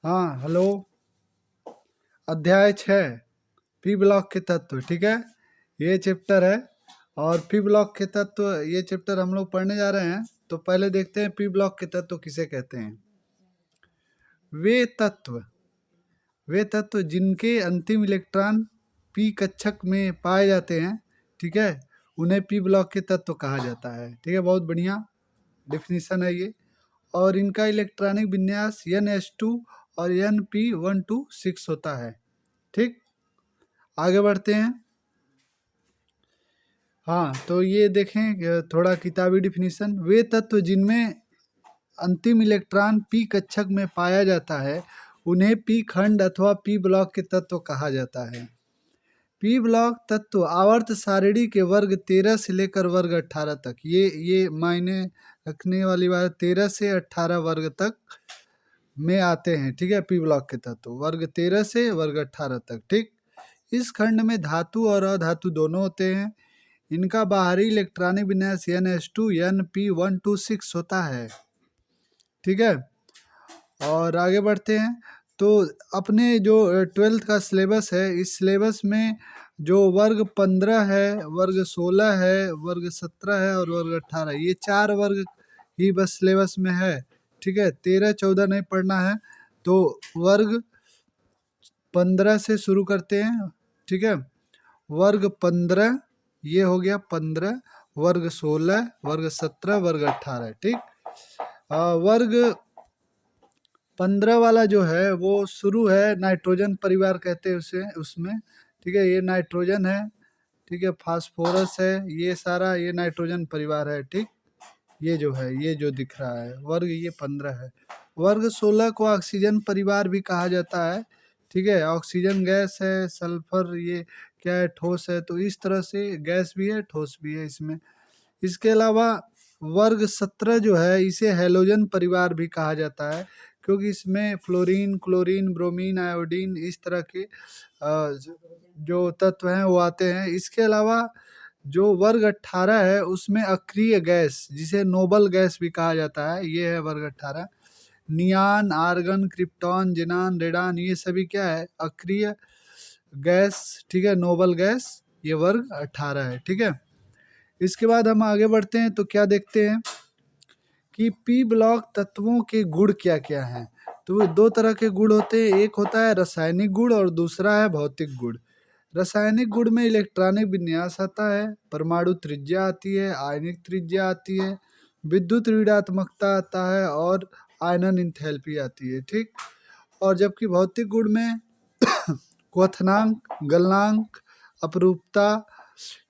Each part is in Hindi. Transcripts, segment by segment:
हाँ हेलो। अध्याय 6 पी ब्लॉक के तत्व। ठीक है, ये चैप्टर है और पी ब्लॉक के तत्व ये चैप्टर हम लोग पढ़ने जा रहे हैं। तो पहले देखते हैं पी ब्लॉक के तत्व किसे कहते हैं। वे तत्व वे तत्व जिनके अंतिम इलेक्ट्रॉन पी कक्षक में पाए जाते हैं, ठीक है, उन्हें पी ब्लॉक के तत्व कहा जाता है। ठीक है, बहुत बढ़िया डिफिनीशन है ये। और इनका इलेक्ट्रॉनिक विन्यास NH2 और Np126 होता है। ठीक, आगे बढ़ते हैं। हाँ, तो ये देखें थोड़ा किताबी डिफिनीशन। वे तत्व जिनमें अंतिम इलेक्ट्रॉन पी कक्षक में पाया जाता है उन्हें पी खंड अथवा पी ब्लॉक के तत्व कहा जाता है। पी ब्लॉक तत्व आवर्त सारणी के वर्ग 13 से लेकर वर्ग 18 तक, ये मायने रखने वाली बात, 13 से 18 वर्ग तक में आते हैं। ठीक है, पी ब्लॉक के तत्व वर्ग 13 से वर्ग 18 तक। ठीक, इस खंड में धातु और अधातु दोनों होते हैं। इनका बाहरी इलेक्ट्रॉनिक विन्यास NH2 Np126 होता है। ठीक है, और आगे बढ़ते हैं। तो अपने जो 12th का सिलेबस है, इस सिलेबस में जो वर्ग 15 है, वर्ग 16 है, वर्ग 17 है और वर्ग 18, ये 4 वर्ग ही बस सिलेबस में है। ठीक है, 13 14 नहीं पढ़ना है। तो वर्ग 15 से शुरू करते हैं। ठीक है, वर्ग 15 ये हो गया 15, वर्ग 16, वर्ग 17, वर्ग 18। ठीक, वर्ग 15 वाला जो है वो शुरू है, नाइट्रोजन परिवार कहते हैं उसे, उसमें। ठीक है, ये नाइट्रोजन है। ठीक है, फास्फोरस है, ये सारा ये नाइट्रोजन परिवार है। ठीक, ये जो है ये जो दिख रहा है वर्ग ये 15 है। वर्ग 16 को ऑक्सीजन परिवार भी कहा जाता है। ठीक है, ऑक्सीजन गैस है, सल्फर ये क्या है, ठोस है। तो इस तरह से गैस भी है, ठोस भी है इसमें। इसके अलावा वर्ग 17 जो है इसे हैलोजन परिवार भी कहा जाता है, क्योंकि इसमें फ्लोरीन, क्लोरीन, ब्रोमीन, आयोडीन इस तरह के जो तत्व हैं वो आते हैं। इसके अलावा जो वर्ग 18 है उसमें अक्रिय गैस, जिसे नोबल गैस भी कहा जाता है, ये है वर्ग 18। नियान, आर्गन, क्रिप्टॉन, जेनान, रेडान ये सभी क्या है, अक्रिय गैस। ठीक है, नोबल गैस, ये वर्ग 18 है। ठीक है, इसके बाद हम आगे बढ़ते हैं तो क्या देखते हैं कि पी ब्लॉक तत्वों के गुण क्या क्या हैं। तो दो तरह के गुण होते हैं, एक होता है रासायनिक गुण और दूसरा है भौतिक गुण। रासायनिक गुण में इलेक्ट्रॉनिक विन्यास आता है, परमाणु त्रिज्या आती है, आयनिक त्रिज्या आती है, विद्युत ऋणात्मकता आता है और आयनन इंथैल्पी आती है। ठीक, और जबकि भौतिक गुण में क्वथनांक, गलनांक, अपरूपता,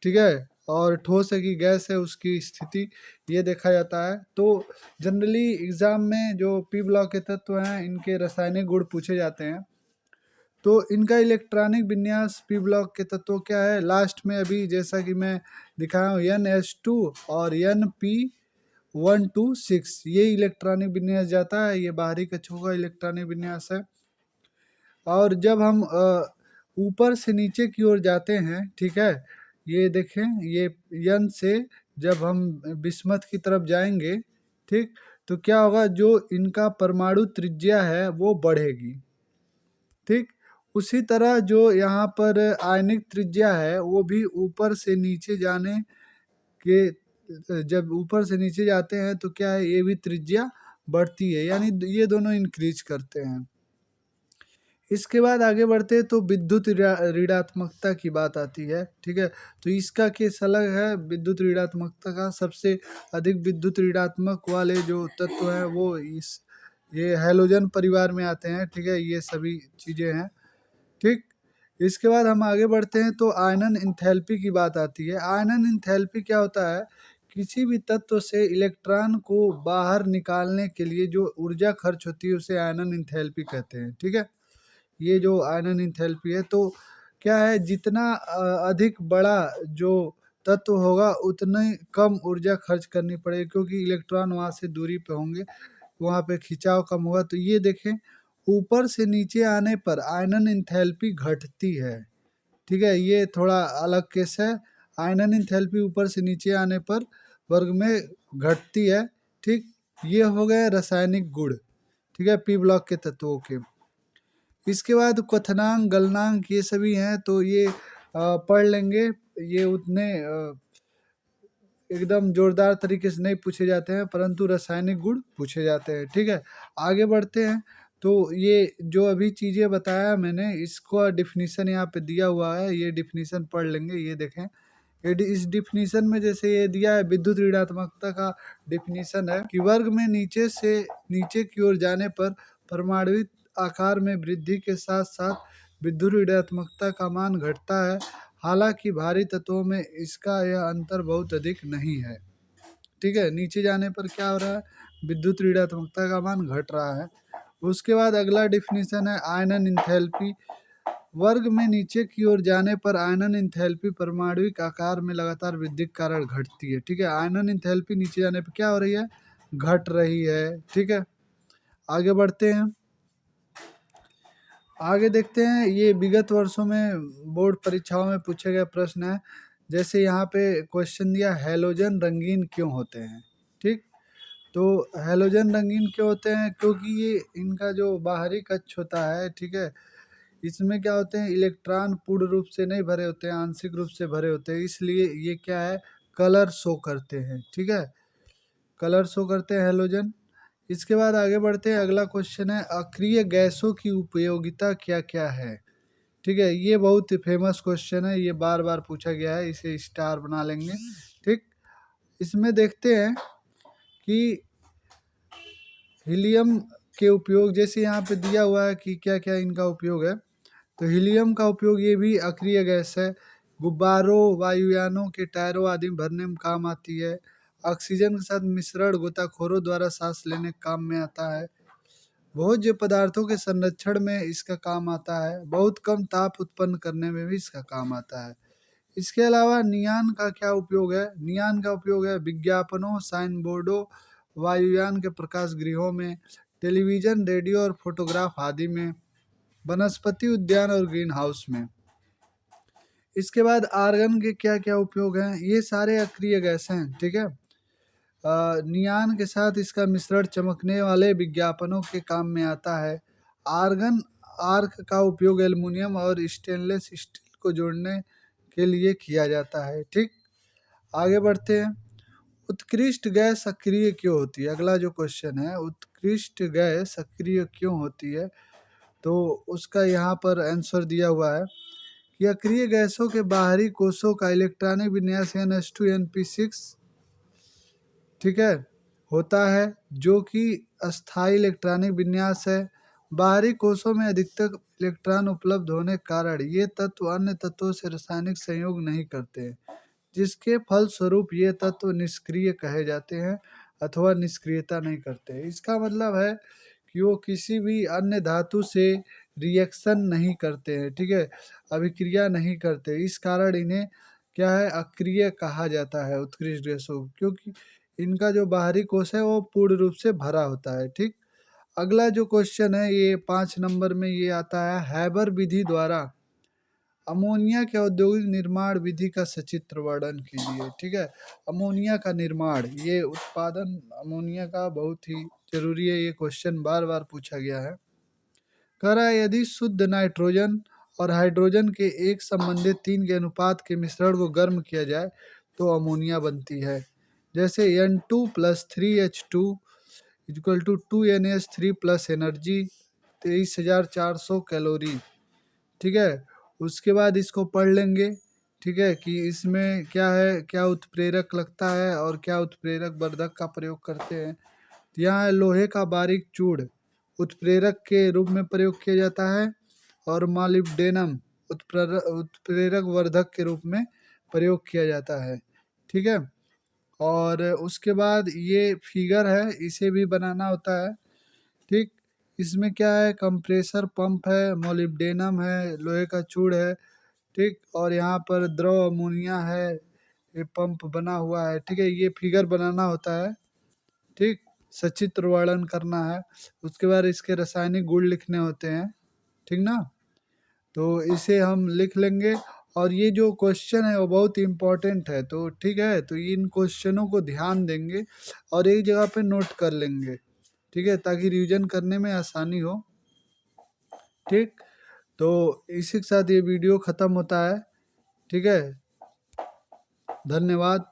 ठीक है, और ठोस है कि गैस है उसकी स्थिति, ये देखा जाता है। तो जनरली एग्जाम में जो पी ब्लॉक के तत्व हैं इनके रासायनिक गुण पूछे जाते हैं। तो इनका इलेक्ट्रॉनिक विन्यास पी ब्लॉक के तत्व क्या है, लास्ट में अभी जैसा कि मैं दिखाया हूँ NH2 और Np126 ये इलेक्ट्रॉनिक विन्यास जाता है, ये बाहरी कक्षों का इलेक्ट्रॉनिक विन्यास है। और जब हम ऊपर से नीचे की ओर जाते हैं, ठीक है, ये देखें, ये यन से जब हम बिस्मथ की तरफ जाएंगे, ठीक, तो क्या होगा, जो इनका परमाणु त्रिज्या है वो बढ़ेगी। ठीक, उसी तरह जो यहाँ पर आयनिक त्रिज्या है वो भी ऊपर से नीचे जाने के, जब ऊपर से नीचे जाते हैं तो क्या है, ये भी त्रिज्या बढ़ती है, यानी ये दोनों इंक्रीज करते हैं। इसके बाद आगे बढ़ते हैं तो विद्युत ऋणात्मकता की बात आती है। ठीक है, तो इसका केस अलग है। विद्युत ऋणात्मकता का सबसे अधिक विद्युत ऋणात्मक वाले जो तत्व हैं वो ये हैलोजन परिवार में आते हैं। ठीक है, ये सभी चीज़ें हैं। ठीक, इसके बाद हम आगे बढ़ते हैं तो आयनन इंथैल्पी की बात आती है। आयनन इंथैल्पी क्या होता है, किसी भी तत्व से इलेक्ट्रॉन को बाहर निकालने के लिए जो ऊर्जा खर्च होती है उसे आयनन इंथैल्पी कहते हैं। ठीक है, ये जो आयनन इंथैल्पी है, तो क्या है, जितना अधिक बड़ा जो तत्व होगा उतनी कम ऊर्जा खर्च करनी पड़ेगी, क्योंकि इलेक्ट्रॉन वहाँ से दूरी पे होंगे, वहाँ पे खिंचाव कम होगा। तो ये देखें, ऊपर से नीचे आने पर आयनन इंथैल्पी घटती है। ठीक है, ये थोड़ा अलग केस है। आयनन इंथैल्पी ऊपर से नीचे आने पर वर्ग में घटती है। ठीक, ये हो गए रासायनिक गुण, ठीक है, पी ब्लॉक के तत्वों के। इसके बाद क्वथनांक, गलनांक ये सभी हैं, तो ये पढ़ लेंगे। ये उतने एकदम जोरदार तरीके से नहीं पूछे जाते हैं, परंतु रासायनिक गुण पूछे जाते हैं। ठीक है, आगे बढ़ते हैं। तो ये जो अभी चीज़ें बताया मैंने, इसका डिफिनीशन यहाँ पे दिया हुआ है, ये डिफिनीशन पढ़ लेंगे। ये देखें, इस डिफिनीशन में जैसे ये दिया है, विद्युत ऋणात्मकता का डिफिनीशन है कि वर्ग में नीचे से नीचे की ओर जाने पर परमाणुविक आकार में वृद्धि के साथ साथ विद्युत ऋणात्मकता का मान घटता है। हालांकि भारी तत्वों में इसका यह अंतर बहुत अधिक नहीं है। ठीक है, नीचे जाने पर क्या हो रहा है, विद्युत ऋणात्मकता का मान घट रहा है। उसके बाद अगला डिफिनीशन है आयनन इंथैल्पी। वर्ग में नीचे की ओर जाने पर आयनन इंथैल्पी परमाणुविक आकार में लगातार वृद्धि के कारण घटती है। ठीक है, आयनन इंथैल्पी नीचे जाने पर क्या हो रही है, घट रही है। ठीक है, आगे बढ़ते हैं। आगे देखते हैं, ये विगत वर्षों में बोर्ड परीक्षाओं में पूछे गए प्रश्न है। जैसे यहाँ पे क्वेश्चन दिया, हैलोजन रंगीन क्यों होते हैं। ठीक, तो हैलोजन रंगीन क्यों होते हैं, क्योंकि ये इनका जो बाहरी कक्ष होता है, ठीक है, इसमें क्या होते हैं, इलेक्ट्रॉन पूर्ण रूप से नहीं भरे होते हैं, आंशिक रूप से भरे होते हैं, इसलिए ये क्या है, कलर शो करते हैं। ठीक है, कलर शो करते हैं हैलोजन। इसके बाद आगे बढ़ते हैं, अगला क्वेश्चन है अक्रिय गैसों की उपयोगिता क्या क्या है। ठीक है, ये बहुत ही फेमस क्वेश्चन है, ये बार बार पूछा गया है, इसे स्टार बना लेंगे। ठीक, इसमें देखते हैं कि हीलियम के उपयोग, जैसे यहाँ पे दिया हुआ है कि क्या क्या इनका उपयोग है। तो हीलियम का उपयोग, ये भी अक्रिय गैस है, गुब्बारों, वायुयानों के टायरों आदि में भरने में काम आती है। ऑक्सीजन के साथ मिश्रण गोताखोरों द्वारा सांस लेने के काम में आता है। भोज्य पदार्थों के संरक्षण में इसका काम आता है। बहुत कम ताप उत्पन्न करने में भी इसका काम आता है। इसके अलावा नियान का क्या उपयोग है, नियान का उपयोग है विज्ञापनों, साइन बोर्डों, वायुयान के प्रकाश गृहों में, टेलीविजन, रेडियो और फोटोग्राफ आदि में, वनस्पति उद्यान और ग्रीन हाउस में। इसके बाद आर्गन के क्या क्या उपयोग हैं, ये सारे अक्रिय गैस हैं। ठीक है, नियान के साथ इसका मिश्रण चमकने वाले विज्ञापनों के काम में आता है। आर्गन आर्क का उपयोग एल्युमिनियम और स्टेनलेस स्टील को जोड़ने के लिए किया जाता है। ठीक, आगे बढ़ते हैं। उत्कृष्ट गैस सक्रिय क्यों होती है, अगला जो क्वेश्चन है, उत्कृष्ट गैस सक्रिय क्यों होती है, तो उसका यहाँ पर आंसर दिया हुआ है कि अक्रिय गैसों के बाहरी कोषों का इलेक्ट्रॉनिक विन्यास NH2 NP6, ठीक है, होता है, जो कि अस्थायी इलेक्ट्रॉनिक विन्यास है। बाहरी कोषों में अधिकतर इलेक्ट्रॉन उपलब्ध होने के कारण ये तत्व अन्य तत्वों से रासायनिक संयोग नहीं करते हैं, जिसके फलस्वरूप ये तत्व निष्क्रिय कहे जाते हैं अथवा निष्क्रियता नहीं करते। इसका मतलब है कि वो किसी भी अन्य धातु से रिएक्शन नहीं करते हैं। ठीक है, अभिक्रिया नहीं करते, इस कारण इन्हें क्या है, अक्रिय कहा जाता है उत्कृष्ट गैसों को, क्योंकि इनका जो बाहरी कोश है वो पूर्ण रूप से भरा होता है। ठीक, अगला जो क्वेश्चन है, ये 5 नंबर में ये आता है, हैबर विधि द्वारा अमोनिया के औद्योगिक निर्माण विधि का सचित्र वर्णन कीजिए। ठीक है, अमोनिया का निर्माण, ये उत्पादन अमोनिया का बहुत ही जरूरी है, ये क्वेश्चन बार बार पूछा गया है। कह रहा है यदि शुद्ध नाइट्रोजन और हाइड्रोजन के एक संबंधित 3 के अनुपात के मिश्रण को गर्म किया जाए तो अमोनिया बनती है। जैसे N2+3H2 equal to 2NH3 plus energy 23,400 calorie. ठीक है, उसके बाद इसको पढ़ लेंगे। ठीक है, कि इसमें क्या है, क्या उत्प्रेरक लगता है और क्या उत्प्रेरक वर्धक का प्रयोग करते हैं। तो यहाँ लोहे का बारीक चूड़ उत्प्रेरक के रूप में प्रयोग किया जाता है और मॉलिब्डेनम उत्प्रेरक वर्धक के रूप में प्रयोग किया जाता है। ठीक है, और उसके बाद ये फिगर है, इसे भी बनाना होता है। ठीक, इसमें क्या है, कंप्रेसर पंप है, मोलिब्डेनम है, लोहे का चूड़ है। ठीक, और यहाँ पर द्रव अमोनिया है, ये पंप बना हुआ है। ठीक है, ये फिगर बनाना होता है। ठीक, सचित्र वर्णन करना है। उसके बाद इसके रासायनिक गुण लिखने होते हैं। ठीक ना, तो इसे हम लिख लेंगे। और ये जो क्वेश्चन है वो बहुत इम्पोर्टेंट है, तो ठीक है, तो इन क्वेश्चनों को ध्यान देंगे और एक जगह पे नोट कर लेंगे। ठीक है, ताकि रिवीजन करने में आसानी हो। ठीक, तो इसी के साथ ये वीडियो ख़त्म होता है। ठीक है, धन्यवाद।